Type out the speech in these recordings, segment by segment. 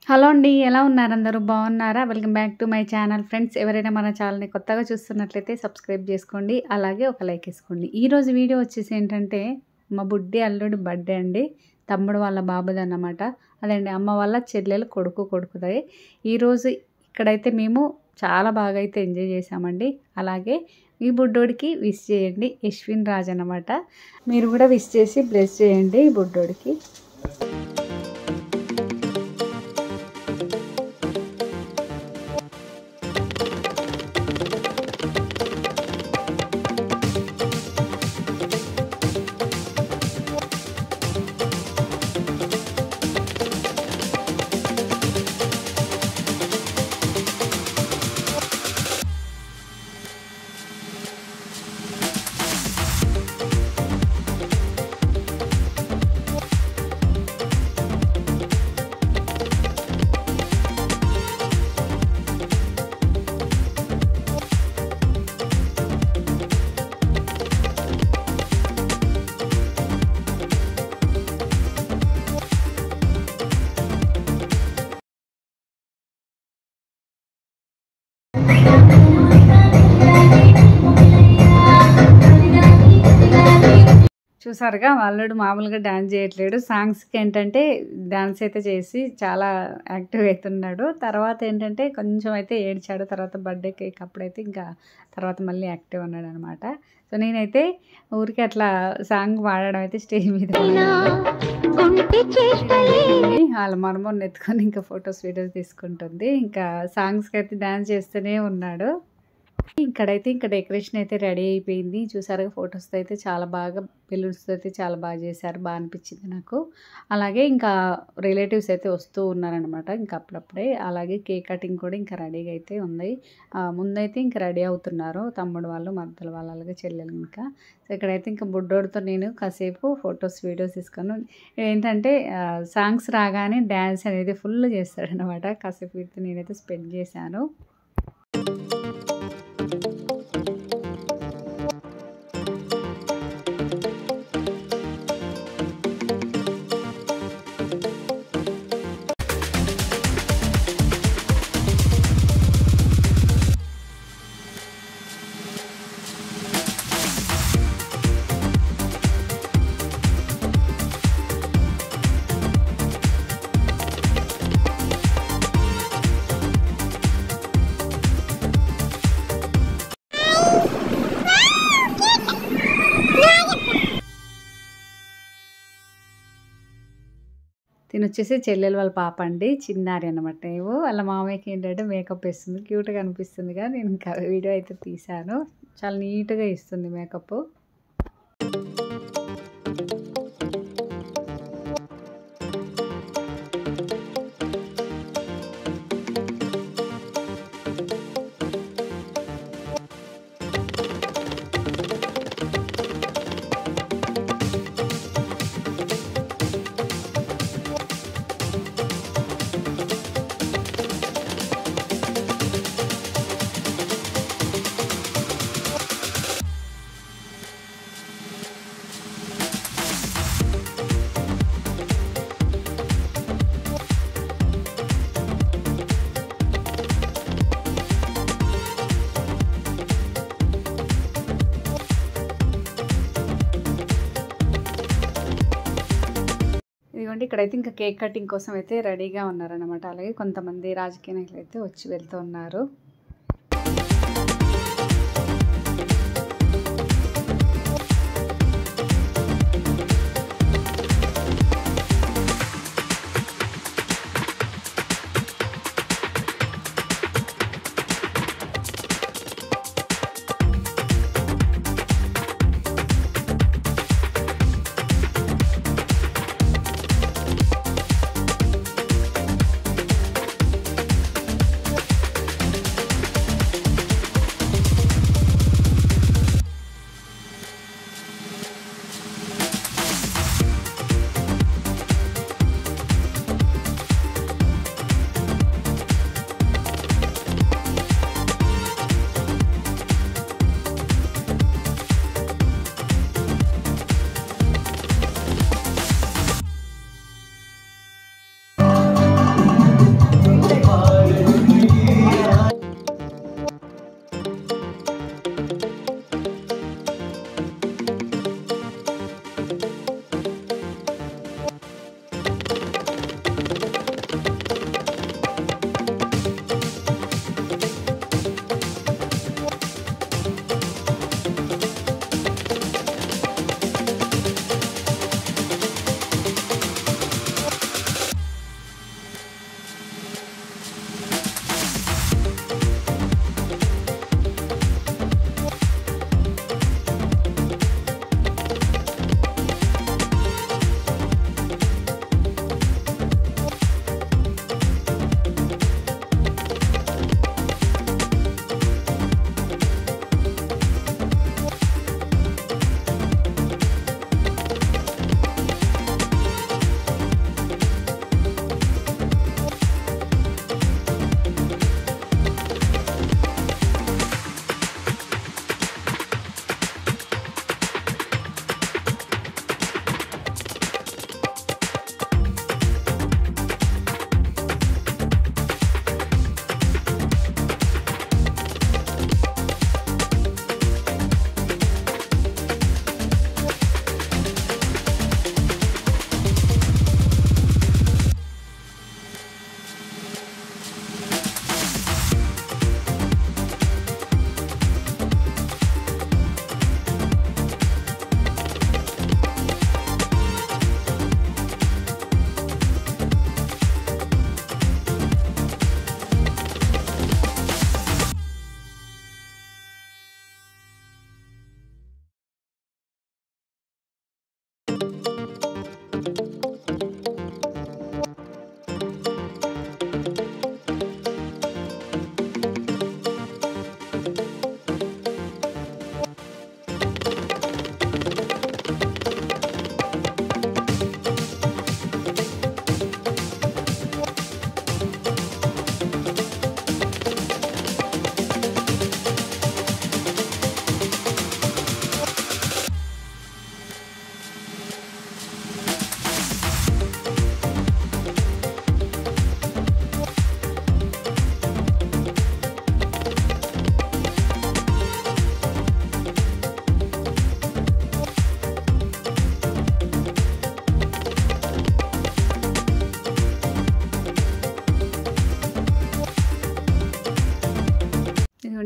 Hello అండి. ఎలా ఉన్నారు అందరూ? బాగున్నారా? Welcome back to my channel friends. ఎవరైనా మన ఛానల్‌ని కొత్తగా చూస్తున్నట్లయితే సబ్స్క్రైబ్ చేసుకోండి. అలాగే ఒక లైక్ ఏసుకోండి. ఈరోజు వీడియో వచ్చేసి ఏంటంటే మా బుడ్డి అల్లుడి బర్త్‌డే అండి. తమ్ముడు వాళ్ళ బాబుదన్నమాట. అదండి అమ్మ వాళ్ళ చెల్లెలు కొడుకుది. ఈరోజు ఇక్కడైతే మేము చాలా బాగా అయితే ఎంజాయ్ చేసామండి. అలాగే ఈ బుడ్డోడికి విష్ చేయండి. యశ్విన్ రాజ్ అన్నమాట. మీరు కూడా విష్ చేసి బ్లెస్ చేయండి ఈ బుడ్డోడికి. చూసారుగా అల్లుడు మామూలుగా డాన్స్ చేయట్లేడు. సాంగ్స్కి ఏంటంటే డాన్స్ అయితే చేసి చాలా యాక్టివ్ అవుతున్నాడు. తర్వాత ఏంటంటే కొంచెం అయితే ఏడ్చాడు. తర్వాత బర్త్డే కేక్ అప్పుడైతే ఇంకా తర్వాత మళ్ళీ యాక్టివ్ ఉన్నాడు అనమాట. సో నేనైతే ఊరికి అట్లా సాంగ్ పాడడం అయితే స్టేజ్ మీద వాళ్ళ మర్మని ఎత్తుకొని ఇంకా ఫొటోస్ వీడియోస్ తీసుకుంటుంది. ఇంకా సాంగ్స్కి అయితే డాన్స్ చేస్తూనే ఉన్నాడు. ఇక్కడైతే ఇంకా డెకరేషన్ అయితే రెడీ అయిపోయింది. చూసారుగా ఫొటోస్తో అయితే చాలా బాగా బెలూన్స్తో అయితే చాలా బాగా చేశారు. బాగా అనిపించింది నాకు. అలాగే ఇంకా రిలేటివ్స్ అయితే వస్తూ ఉన్నారనమాట ఇంకా అప్పుడప్పుడే. అలాగే కేక్ కటింగ్ కూడా ఇంకా రెడీగా అయితే ఉంది. ముందైతే ఇంకా రెడీ అవుతున్నారు తమ్ముడు వాళ్ళు, మద్దలు వాళ్ళు, అలాగే చెల్లెలు. ఇంకా సో ఇక్కడైతే ఇంకా బుడ్డోడితో నేను కాసేపు ఫొటోస్ వీడియోస్ తీసుకున్నాను. ఏంటంటే సాంగ్స్ రాగానే డ్యాన్స్ అనేది ఫుల్ చేస్తాడనమాట. కాసేపు వీటితో నేనైతే స్పెండ్ చేశాను. తినొచ్చేసి చెల్లెలు వాళ్ళ పాప అండి, చిన్నారి అనమాట. వాళ్ళ మామయ్యకి ఏంటంటే మేకప్ వేస్తుంది. క్యూట్గా అనిపిస్తుందిగా. నేను ఇంకా వీడియో అయితే తీశాను. చాలా నీట్గా ఇస్తుంది మేకప్. ఇదిగోండి ఇక్కడైతే ఇంకా కేక్ కటింగ్ కోసం అయితే రెడీగా ఉన్నారనమాట. అలాగే కొంతమంది రాజకీయ నాయకులు అయితే వచ్చి వెళ్తూ ఉన్నారు.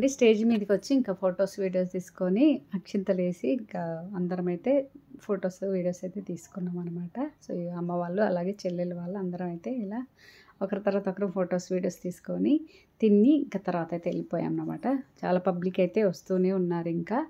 అయిపోయిందండి. స్టేజ్ మీదకి వచ్చి ఇంకా ఫొటోస్ వీడియోస్ తీసుకొని అక్షింతలు వేసి ఇంకా అందరం అయితే ఫొటోస్ వీడియోస్ అయితే తీసుకున్నాం అనమాట. సో అమ్మ వాళ్ళు అలాగే చెల్లెలు వాళ్ళు అందరం అయితే ఇలా ఒకరి తర్వాత ఒకరు ఫొటోస్ వీడియోస్ తీసుకొని తిని ఇంకా తర్వాత అయితే వెళ్ళిపోయాం అనమాట. చాలా పబ్లిక్ అయితే వస్తూనే ఉన్నారు. ఇంకా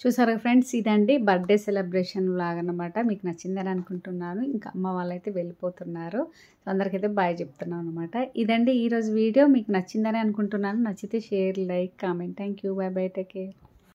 చూసారా ఫ్రెండ్స్, ఇదండి బర్త్డే సెలబ్రేషన్ లాగనమాట. మీకు నచ్చిందని అనుకుంటున్నాను. ఇంకా అమ్మ వాళ్ళైతే వెళ్ళిపోతున్నారు. సో అందరికైతే బాయ్ చెప్తున్నాను అనమాట. ఇదండి ఈరోజు వీడియో. మీకు నచ్చిందని అనుకుంటున్నాను. నచ్చితే share, like, comment. Thank you. By by. Take care.